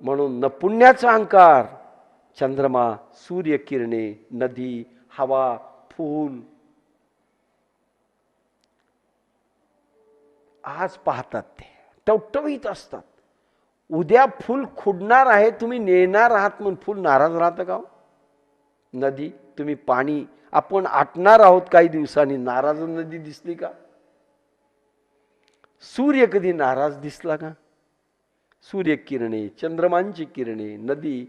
म्हणून न पुण्याचा अहंकार, चंद्रमा, सूर्यकिरणे, नदी, हवा, फूल आज पाहतात, ते टवटवीत असतात. उद्या फूल खुडणार आहे, तुम्ही नेणार आहात म्हणून फूल नाराज राहतं का? नदी, तुम्ही पाणी आपण आटणार आहोत काही दिवसांनी, नाराज नदी दिसली का? सूर्य कधी नाराज दिसला का? सूर्यकिरणे, चंद्रमांची किरणे, नदी,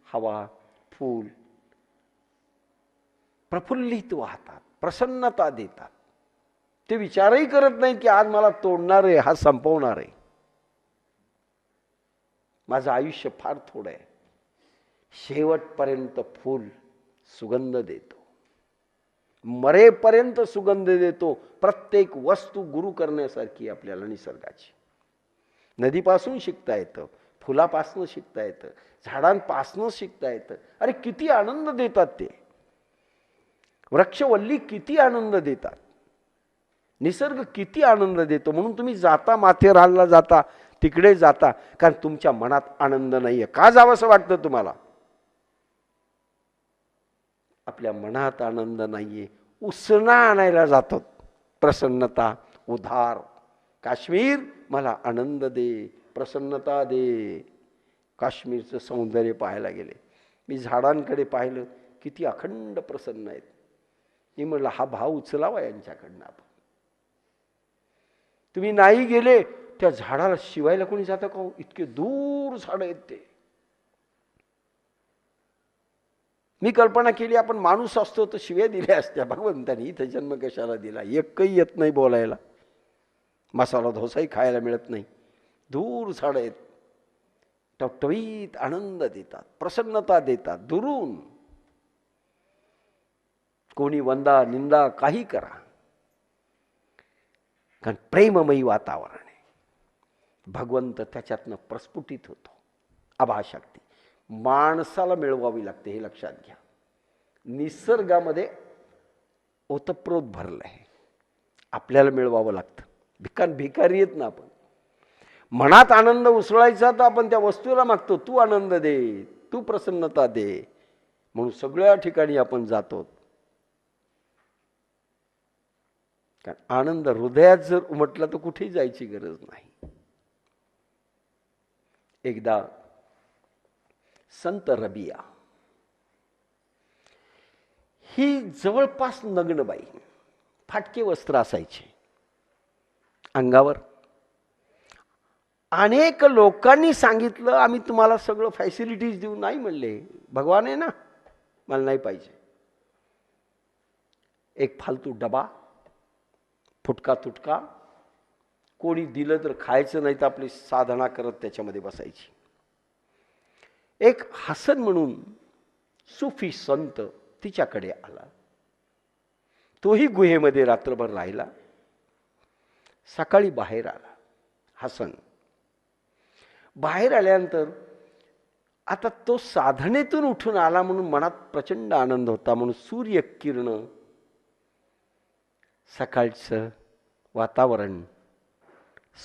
हवा, फूल प्रफुल्लित वाहतात, प्रसन्नता देतात. ते विचारही करत नाही की आज मला तोडणार आहे, हा संपवणार आहे. माझं आयुष्य फार थोडं आहे. शेवटपर्यंत फूल सुगंध देतो, मरेपर्यंत सुगंध देतो. प्रत्येक वस्तू गुरु करण्यासारखी आपल्याला निसर्गाची. नदीपासून शिकता येतं, फुलापासून शिकता येतं, झाडांपासून शिकता येतं. अरे किती आनंद देतात ते वृक्षवल्ली, किती आनंद देतात. निसर्ग किती आनंद देतो. म्हणून तुम्ही जाता, माथेरानला जाता, तिकडे जाता, कारण तुमच्या मनात आनंद नाहीये. का जावंसं वाटतं तुम्हाला? आपल्या मनात आनंद नाहीये. उसना आणायला जातो, प्रसन्नता, उधार. काश्मीर मला आनंद दे, प्रसन्नता दे. काश्मीरचं सौंदर्य पाहायला गेले, मी झाडांकडे पाहिलं, किती अखंड प्रसन्न आहेत. मी म्हटलं हा भाव उचलावा यांच्याकडनं आपण. तुम्ही नाही गेले, त्या झाडाला शिवायला कोणी जातं का? इतके दूर झाड आहेत ते. मी कल्पना केली आपण माणूस असतो तर शिव्या दिल्या असत्या भगवंतानी, इथं जन्म कशाला दिला, एकही येत नाही बोलायला, मसाला डोसाही खायला मिळत नाही. दूर झाड आहेत, टवटवीत आनंद देतात, प्रसन्नता देतात. दुरून कोणी वंदा निंदा काही करा, कारण प्रेममयी वातावरण आहे. भगवंत त्याच्यातनं प्रस्फुटित होतो. आभाशक्ती माणसाला मिळवावी लागते, हे लक्षात घ्या. निसर्गामध्ये ओतप्रोत भरलं आहे, आपल्याला मिळवावं लागतं. भिकारी येत ना आपण. मनात आनंद उसळायचा तर आपण त्या वस्तूला मागतो, तू आनंद दे, तू प्रसन्नता दे. म्हणून सगळ्या ठिकाणी आपण जातो. कारण आनंद हृदयात जर उमटला तर कुठेही जायची गरज नाही. एकदा संत रबिया ही जवळपास नग्नबाई, फाटके वस्त्र असायचे अंगावर. अनेक लोकांनी सांगितलं आम्ही तुम्हाला सगळं फॅसिलिटीज देऊ. नाही म्हणले, भगवान आहे ना, मला नाही पाहिजे. एक फालतू डबा, फुटका तुटका, कोणी दिलं तर खायचं, नाही तर आपली साधना करत त्याच्यामध्ये बसायची. एक हसन म्हणून सुफी संत तिच्याकडे आला. तोही गुहेमध्ये रात्रभर राहिला. सकाळी बाहेर आला हसन. बाहेर आल्यानंतर आता तो साधनेतून उठून आला म्हणून मनात प्रचंड आनंद होता. म्हणून सूर्यकिरण, सकाळचं वातावरण,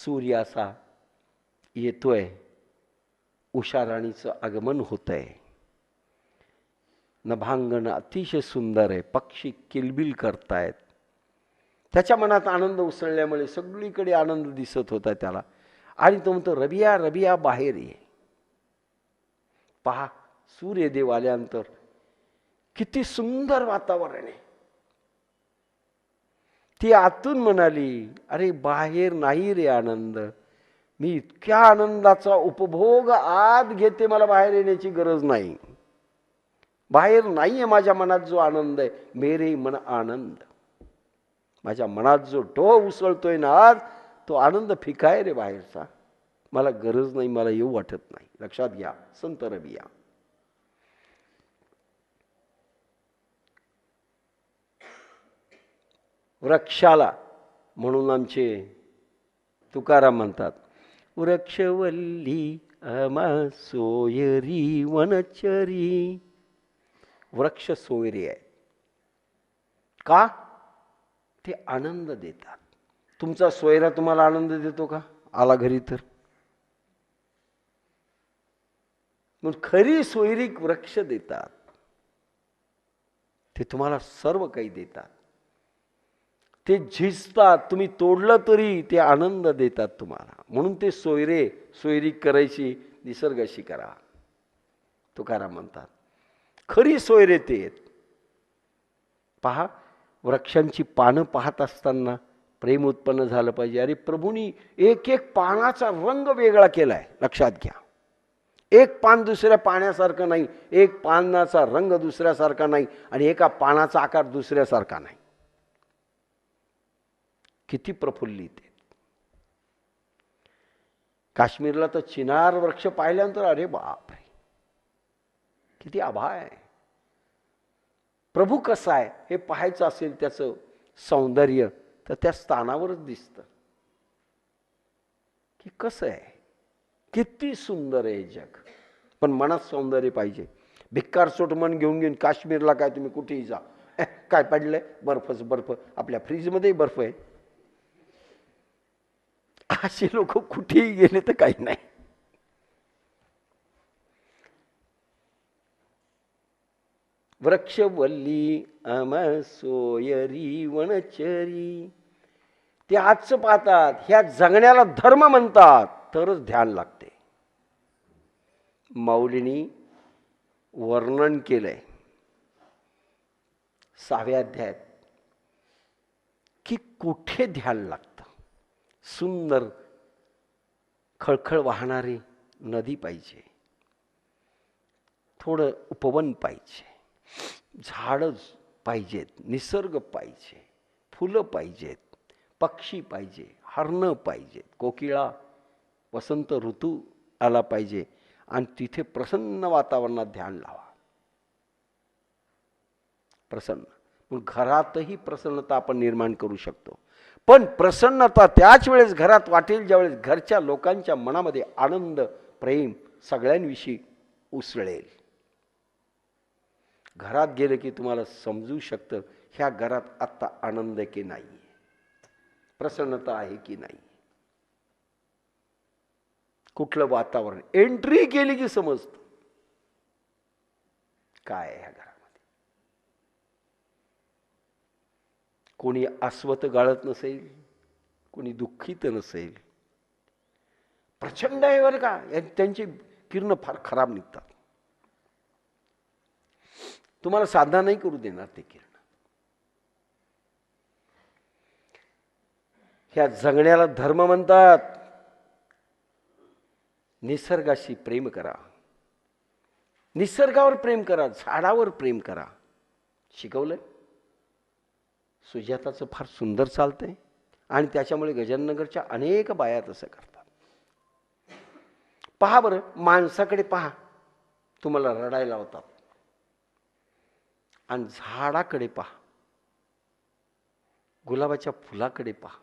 सूर्य असा येतोय, उषाराणीचं आगमन होतंय, नभांगण अतिशय सुंदर आहे, पक्षी किलबिल करतायत. त्याच्या मनात आनंद उसळल्यामुळे सगळीकडे आनंद दिसत होता त्याला. आणि तो म्हणतो, रबिया रबिया बाहेर ये. पहा सूर्यदेव आल्यानंतर किती सुंदर वातावरण आहे. ती आतून म्हणाली, अरे बाहेर नाही रे आनंद, मी इतक्या आनंदाचा उपभोग आत घेते, मला बाहेर येण्याची गरज नाही. बाहेर नाहीये माझ्या मनात जो आनंद आहे, मेरे मन आनंद. माझ्या मनात जो डोह उसळतोय ना आज, तो आनंद फिका आहे रे बाहेरचा, मला गरज नाही, मला येऊ वाटत नाही. लक्षात घ्या संत रबिया. वृक्षाला म्हणून आमचे तुकाराम म्हणतात, वृक्षवल्ली आम्हा सोयरी वनचरी. वृक्ष सोयरी आहे का? ते आनंद देतात. तुमचा सोयरा तुम्हाला आनंद देतो का? आला घरी तर म्हणून खरी सोयरीक वृक्ष देतात, ते तुम्हाला सर्व काही देतात. ते झिजतात, तुम्ही तोडलं तरी ते आनंद देतात तुम्हाला. म्हणून ते सोयरीक करायची निसर्गाशी करा, तुकाराम म्हणतात. खरी सोयरे ते आहेत. पहा, वृक्षांची पानं पाहत असताना प्रेम उत्पन्न झालं पाहिजे. अरे प्रभूंनी एक एक पानाचा रंग वेगळा केलाय, लक्षात घ्या. एक पान दुसऱ्या पाण्यासारखं नाही, एक पानाचा रंग दुसऱ्यासारखा नाही, आणि एका पानाचा आकार दुसऱ्यासारखा नाही. किती प्रफुल्लित आहेत. काश्मीरला तर चिनार वृक्ष पाहिल्यानंतर अरे बापरे, किती आभा आहे. प्रभू कसा आहे हे पाहायचं असेल, त्याचं सौंदर्य, तर त्या स्थानावरच दिसतं की कसं आहे, किती सुंदर आहे जग. पण मनात सौंदर्य पाहिजे. भिक्कार सोट मन घेऊन काश्मीरला काय तुम्ही कुठेही जा, काय पडलंय, बर्फच बर्फ, आपल्या फ्रीजमध्ये बर्फ आहे. असे लोक कुठेही गेले तर काही नाही. वृक्षवल्ली आम सोयरी वनचरी, ते आजचं पाहतात. ह्या जगण्याला धर्म म्हणतात, तरच ध्यान लागते. माऊलींनी वर्णन केलंय 6व्या अध्यायात की कुठे ध्यान लागतं. सुंदर खळखळ वाहणारी नदी पाहिजे, थोडं उपवन पाहिजे, झाडं पाहिजेत, निसर्ग पाहिजे, फुलं पाहिजेत, पक्षी पाहिजे, हरणं पाहिजेत, कोकिळा, वसंत ऋतू आला पाहिजे, आणि तिथे प्रसन्न वातावरणात ध्यान लावा. प्रसन्न. मग घरातही प्रसन्नता आपण निर्माण करू शकतो. पण प्रसन्नता त्याच वेळेस घरात वाटेल ज्यावेळेस घरच्या लोकांच्या मनामध्ये आनंद, प्रेम सगळ्यांविषयी उसळेल. घरात गेलं की तुम्हाला समजू शकतं ह्या घरात आत्ता आनंद की नाही, प्रसन्नता आहे की नाही. कुठलं वातावरण, एंट्री केली की समजतं काय आहे ह्या घरामध्ये. कोणी अस्वत गाळत नसेल, कोणी दुःखीत नसेल. प्रचंड आहे बरं का, त्यांची किरण फार खराब निघतात. तुम्हाला साधना नाही करू देणार ते किरण. ह्या जगण्याला धर्म म्हणतात. निसर्गाशी प्रेम करा, निसर्गावर प्रेम करा, झाडावर प्रेम करा. शिकवलंय. सुजाताचं फार सुंदर चालतंय, आणि त्याच्यामुळे गजाननगरच्या अनेक बाया तसं करतात. पहा बरं, माणसाकडे पहा, तुम्हाला रडायला होतात. आणि झाडाकडे पहा, गुलाबाच्या फुलाकडे पहा,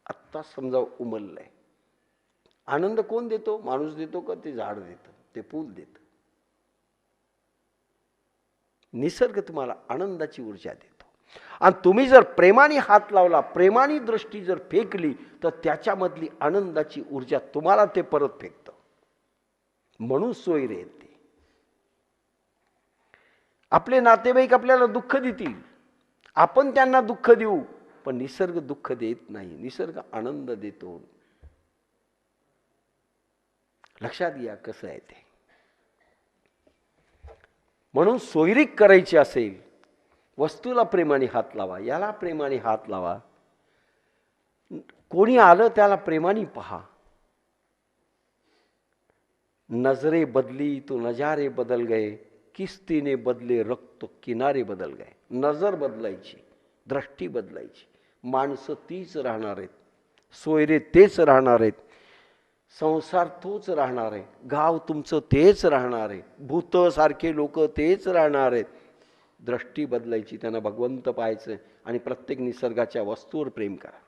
आत्ता समजा उमललंय. आनंद कोण देतो? माणूस देतो का ते झाड देतं, ते फूल देतं? निसर्ग तुम्हाला आनंदाची ऊर्जा देतो. आणि तुम्ही जर प्रेमाने हात लावला, प्रेमाने दृष्टी जर फेकली, तर त्याच्यामधली आनंदाची ऊर्जा तुम्हाला ते परत फेकतं. म्हणून सोयरे आहेत ते. आपले नातेवाईक आपल्याला दुःख देतील, आपण त्यांना दुःख देऊ, पण निसर्ग दुःख देत नाही, निसर्ग आनंद देतो. लक्षात घ्या कसं आहे ते. म्हणून सोयरीक करायची असेल, वस्तूला प्रेमाने हात लावा, याला प्रेमाने हात लावा. कोणी आलं त्याला प्रेमाने पहा. नजरे बदली तो नजारे बदल गए, किस्तीने बदले रक्त किनारे बदल गए. नजर बदलायची, दृष्टी बदलायची. माणसं तीच राहणार आहेत, सोयरे तेच राहणार आहेत, संसार तोच राहणार आहे, गाव तुमचं तेच राहणार आहे, भूत सारखे लोक तेच राहणार आहेत. दृष्टी बदलायची, त्यांना भगवंत पाहायचं, आणि प्रत्येक निसर्गाच्या वस्तूवर प्रेम करा.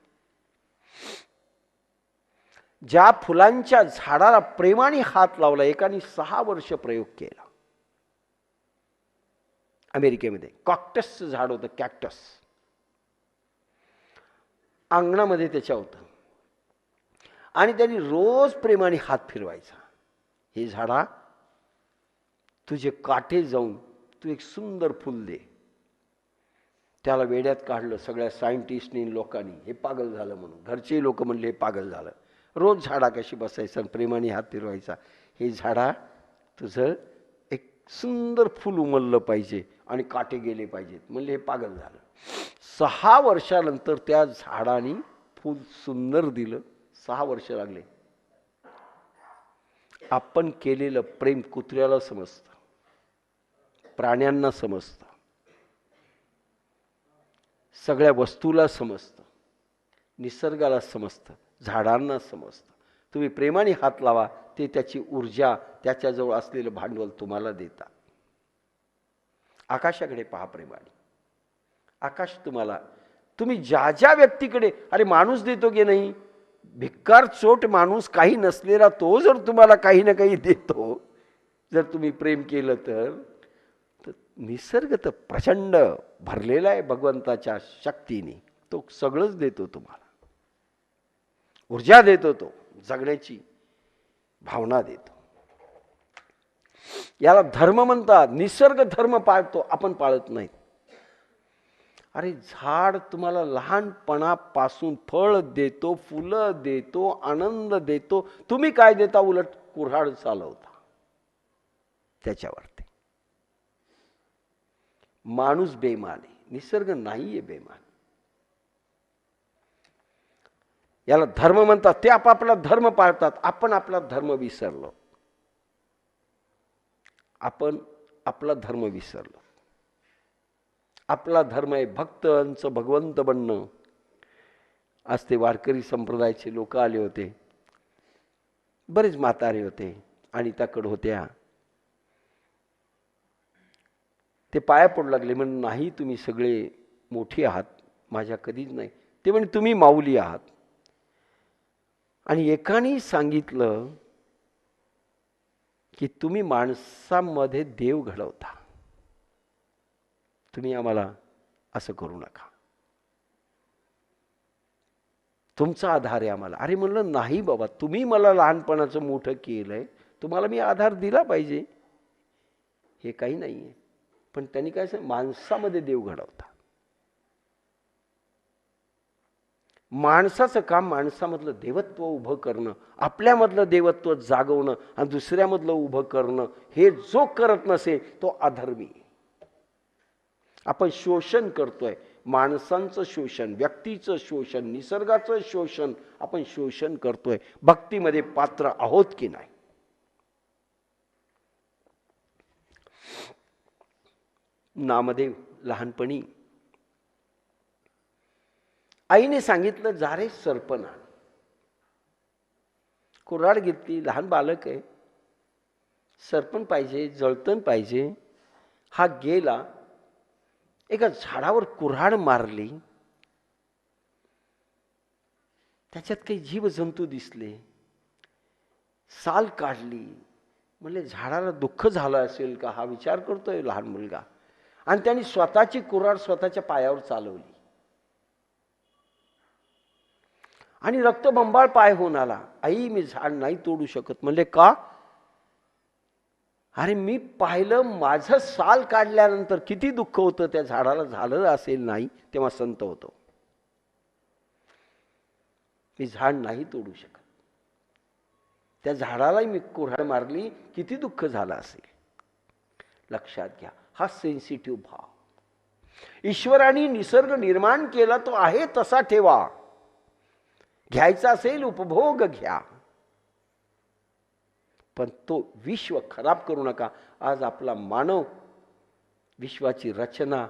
ज्या फुलांच्या झाडाला प्रेमाने हात लावला, एकाने 6 वर्ष प्रयोग केला अमेरिकेमध्ये. कॅक्टसचं झाड होतं, कॅक्टस. अंगणामध्ये त्याच्या होतं, आणि त्यांनी रोज प्रेमाने हात फिरवायचा. हे झाडा तुझे काटे जाऊन तू एक सुंदर फुल दे. त्याला वेड्यात काढलं सगळ्या सायंटिस्टनी लोकांनी, हे पागल झालं म्हणून. घरचे लोक म्हणले हे पागल झालं. रोज झाडा कशी बसायचं आणि प्रेमाने हात फिरवायचा. हे झाडा तुझं एक सुंदर फुल उमललं पाहिजे आणि काटे गेले पाहिजेत. म्हणले हे पागल झालं. 6 वर्षानंतर त्या झाडाने फुल सुंदर दिलं. 6 वर्ष लागले. आपण केलेलं प्रेम कुत्र्याला समजतं, प्राण्यांना समजतं, सगळ्या वस्तूला समजतं, निसर्गाला समजतं, झाडांना समजतं. तुम्ही प्रेमाने हात लावा, ते त्याची ऊर्जा, त्याच्याजवळ असलेलं भांडवल तुम्हाला देतात. आकाशाकडे पहा प्रेमाने. आकाश तुम्हाला, तुम्ही ज्या ज्या व्यक्तीकडे, अरे माणूस देतो की नाही, भिक्कार चोट माणूस काही नसलेला तो जर तुम्हाला काही ना काही देतो, जर तुम्ही प्रेम केलं तर निसर्ग तर प्रचंड भरलेला आहे भगवंताच्या शक्तीने. तो सगळंच देतो तुम्हाला. ऊर्जा देतो, तो जगण्याची भावना देतो. याला धर्म म्हणतात. निसर्ग धर्म पाळतो, आपण पाळत नाही. अरे झाड तुम्हाला लहानपणापासून फळ देतो, फुलं देतो, आनंद देतो. तुम्ही काय देता? उलट कुऱ्हाड चालवता त्याच्यावरती. माणूस बेमान आहे, निसर्ग नाहीये बेमान. याला धर्म म्हणतात. ते आपापला धर्म पाळतात, आपण आपला धर्म विसरलो. आपण आपला धर्म विसरलो. आपला धर्म आहे भक्तांचं भगवंत बनणं. आज ते वारकरी संप्रदायाचे लोक आले होते, बरेच म्हातारे होते आणि त्याकडे होत्या. ते पाया पडू लागले. म्हणून नाही, तुम्ही सगळे मोठी आहात, माझ्या कधीच नाही. ते म्हणे तुम्ही माऊली आहात. आणि एकाने सांगितलं की तुम्ही माणसामध्ये देव घडवता, तुम्ही आम्हाला असं करू नका, तुमचा आधार आहे आम्हाला. अरे म्हणलं नाही बाबा, तुम्ही मला लहानपणाचं मोठं केलंय, तुम्हाला मी आधार दिला पाहिजे, हे काही नाही आहे. पण त्यांनी काय सांगितलं, माणसामध्ये देव घडवता. माणसाचं काम माणसामधलं देवत्व उभं करणं, आपल्यामधलं देवत्व जागवणं आणि दुसऱ्यामधलं उभं करणं. हे जो करत नसेल तो अधर्मी. आपण शोषण करतोय, माणसांचं शोषण, व्यक्तीचं शोषण, निसर्गाचं शोषण आपण शोषण करतोय. भक्तीमध्ये पात्र आहोत की नाही? नामदेव लहानपणी आईने सांगितलं, जा रे सरपण आण. कुऱ्हाड घेतली, लहान बालक आहे, सरपण पाहिजे, जळतण पाहिजे. हा गेला, एका झाडावर कुऱ्हाड मारली. त्याच्यात काही जीवजंतू दिसले, साल काढली. म्हणले झाडाला दुःख झालं असेल का, हा विचार करतोय लहान मुलगा. आणि त्यांनी स्वतःची कुऱ्हाड स्वतःच्या पायावर चालवली आणि रक्तबंबाळ पाय होऊन आला. आई, मी झाड नाही तोडू शकत. म्हणले का? अरे मी पाहिलं, माझं साल काढल्यानंतर किती दुःख होतं, त्या झाडाला झालं असेल नाही, तेव्हा संत होतो. मी झाड नाही तोडू शकत. त्या झाडालाही मी कुऱ्हाड मारली, किती दुःख झालं असेल. लक्षात घ्या, हा सेन्सिटिव्ह भाव. ईश्वराने निसर्ग निर्माण केला, तो आहे तसा ठेवा. घ्यायचा असेल उपभोग घ्या, पण तो विश्व खराब करू नका. आज आपला मानव विश्वाची रचना,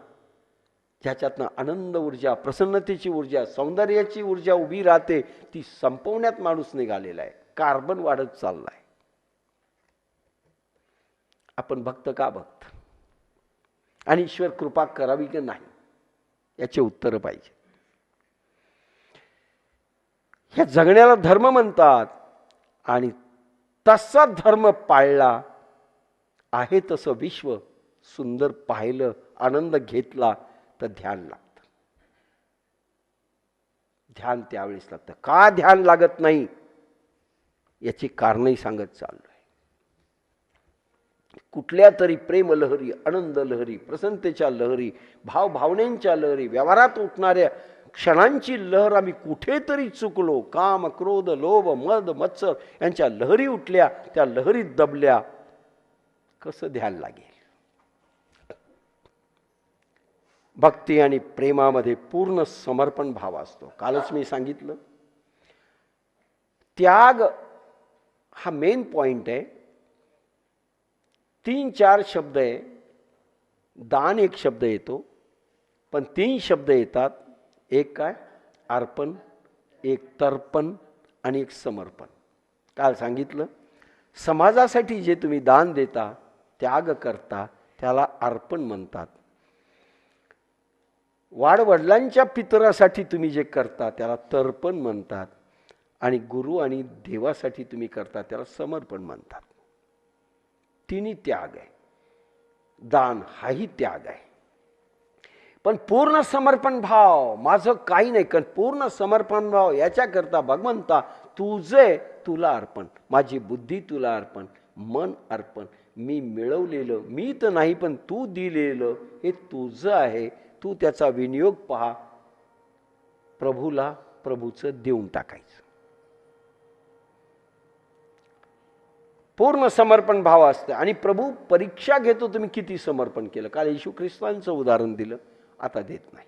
ज्याच्यातनं आनंद ऊर्जा, प्रसन्नतेची ऊर्जा, सौंदर्याची ऊर्जा उभी राहते, ती संपवण्यात माणूस निघालेला आहे. कार्बन वाढत चाललाय. आपण भक्त का भक्त? आणि ईश्वर कृपा करावी की नाही, याचे उत्तर पाहिजे. ह्या जगण्याला धर्म म्हणतात. आणि तसा धर्म पाळला, आहे तसं विश्व सुंदर पाहिलं, आनंद घेतला, तर ध्यान लागतं. ध्यान त्यावेळेस लागतं. का ध्यान लागत नाही याची कारणही सांगत चाललोय. कुठल्या तरी प्रेम लहरी, आनंद लहरी, प्रसन्नतेच्या लहरी, भावभावनेच्या लहरी, व्यवहारात उठणाऱ्या क्षणांची लहर आम्ही कुठेतरी चुकलो. काम, क्रोध, लोभ, मद, मत्सर यांच्या लहरी उठल्या, त्या लहरीत दबल्या. कसं ध्यान लागेल? भक्ती आणि प्रेमामध्ये पूर्ण समर्पण भाव असतो. कालच मी सांगितलं, त्याग हा मेन पॉइंट आहे. 3-4 शब्द आहे. दान एक शब्द येतो, पण 3 शब्द येतात. एक काय? अर्पण, एक तर्पण आणि एक समर्पण. काल सांगितलं, समाजासाठी जे तुम्ही दान देता, त्याग करता, त्याला अर्पण म्हणतात. वाडवडिलांच्या पितरासाठी तुम्ही जे करता त्याला तर्पण म्हणतात. आणि गुरु आणि देवासाठी तुम्ही करता त्याला समर्पण म्हणतात. तिन्ही त्याग आहे. दान हाही त्याग आहे. पण पूर्ण समर्पण भाव, माझं काही नाही, कारण पूर्ण समर्पण भाव याच्याकरता भगवंता तुझे तुला अर्पण, माझी बुद्धी तुला अर्पण, मन अर्पण, मी मिळवलेलं, मी तर नाही पण तू दिलेलं हे तुझं आहे. तू त्याचा विनियोग पहा. प्रभूला प्रभूचं देऊन टाकायचं. पूर्ण समर्पण भाव असतं. आणि प्रभू परीक्षा घेतो तुम्ही किती समर्पण केलं. काल येशू ख्रिस्तांचं उदाहरण दिलं, आता देत नाही.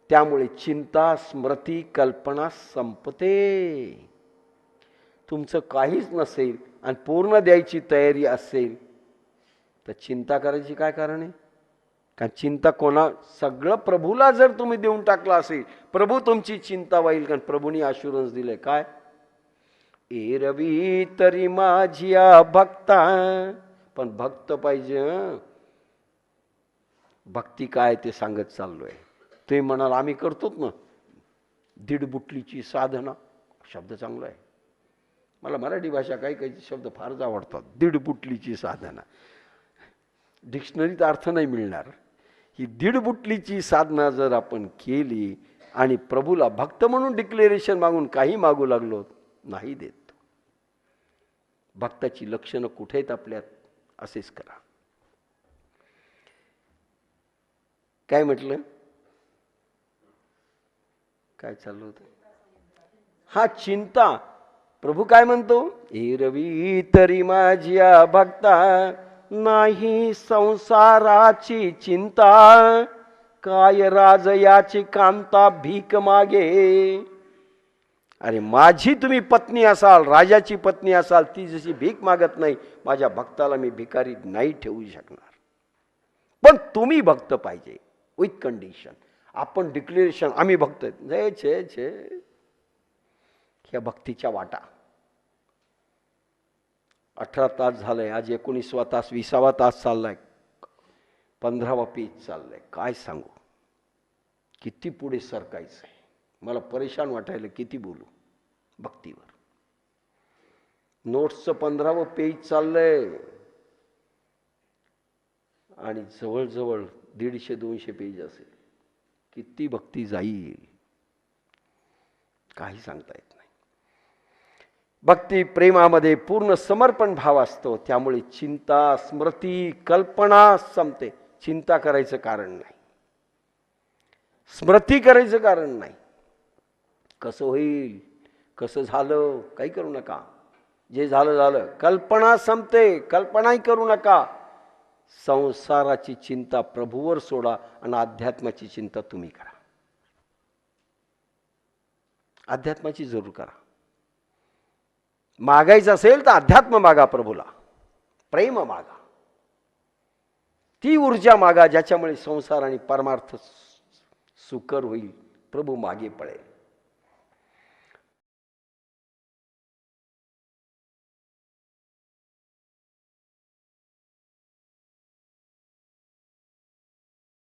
त्यामुळे चिंता, स्मृती, कल्पना संपते. तुमचं काहीच नसेल आणि पूर्ण द्यायची तयारी असेल तर चिंता करायची काय कारण आहे? कारण चिंता सगळं प्रभूला जर तुम्ही देऊन टाकलं असेल, प्रभू तुमची चिंता होईल. कारण प्रभूंनी अश्युरन्स दिले काय? एरवी तरी माझिया भक्ता. पण भक्त पाहिजे. भक्ती काय ते सांगत चाललोय. ते म्हणाल आम्ही करतोच ना, दीड बुटलीची साधना. शब्द चांगला आहे. मला मराठी भाषा काही काही शब्द फारच आवडतात. दीड बुटलीची साधना. डिक्शनरीत अर्थ नाही मिळणार. ही दीड बुटलीची साधना जर आपण केली आणि प्रभूला भक्त म्हणून डिक्लेरेशन मागून काही मागू लागलो, नाही देत. भक्ताची लक्षणं कुठे आहेत आपल्यात? असेच करा. काय म्हटलं? काय चाललं होतं? हा, चिंता. प्रभू काय म्हणतो? एरवी तरी माझ्या भक्ता नाही संसाराची चिंता, काय राज याची कांता भीक मागे. अरे माझी तुम्ही पत्नी असाल, राजाची पत्नी असाल, ती जशी भीक मागत नाही, माझ्या भक्ताला मी भिकारी नाही ठेवू शकणार. पण तुम्ही भक्त पाहिजे विथ कंडिशन. आपण डिक्लेरेशन आम्ही भक्त आहेत, छे छे, ह्या भक्तीच्या वाटा. 18 तास झालंय, आज 19वा तास, 20वा तास चाललाय, 15वा पेज चाललाय. काय सांगू, किती पुढे सरकायचंय. मला परेशान वाटायला किती बोलू भक्तीवर. नोट्सचं 15वं पेज चाललंय आणि जवळजवळ 150-200 पेज असेल. किती भक्ती जाईल काही सांगता येत नाही. भक्ती प्रेमामध्ये पूर्ण समर्पण भाव असतो. त्यामुळे चिंता, स्मृती, कल्पना संपते. चिंता करायचं कारण नाही, स्मृती करायचं कारण नाही. कसं होईल, कसं झालं, काही करू नका. जे झालं झालं. कल्पना संपते, कल्पनाही करू नका. संसाराची चिंता प्रभूवर सोडा आणि अध्यात्माची चिंता तुम्ही करा. अध्यात्माची जरूर करा. मागायचं असेल तर अध्यात्म मागा, प्रभूला प्रेम मागा, ती ऊर्जा मागा ज्याच्यामुळे संसार आणि परमार्थ सुकर होईल. प्रभू मागे पळेल.